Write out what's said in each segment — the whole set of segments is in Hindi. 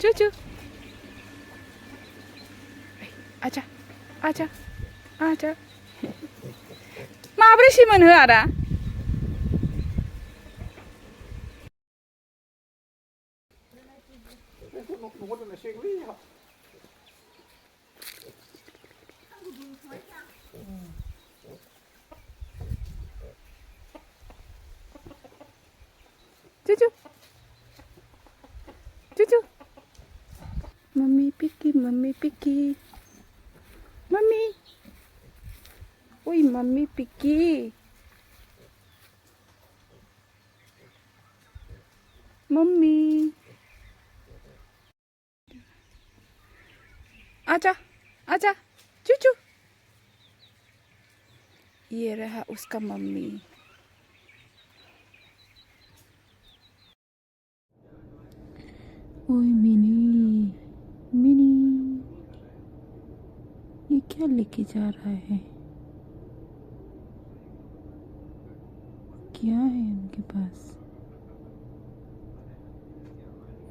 चूचू आजा आजा आजा माब्रैसो मोनहो आदा चूचू चूचू मम्मी पिकी मम्मी ओए मम्मी पिकी मम्मी आजा आजा चूचू ये रहा उसका मम्मी ओए मिनी मिनी ये क्या लेके जा रहा है क्या है उनके पास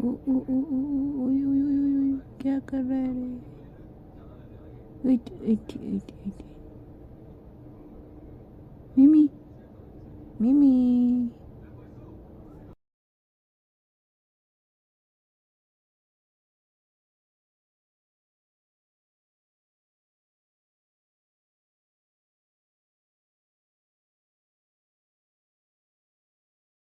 ओ ओ ओ ओ ओ क्या कर रहा है रे मिमी मिमी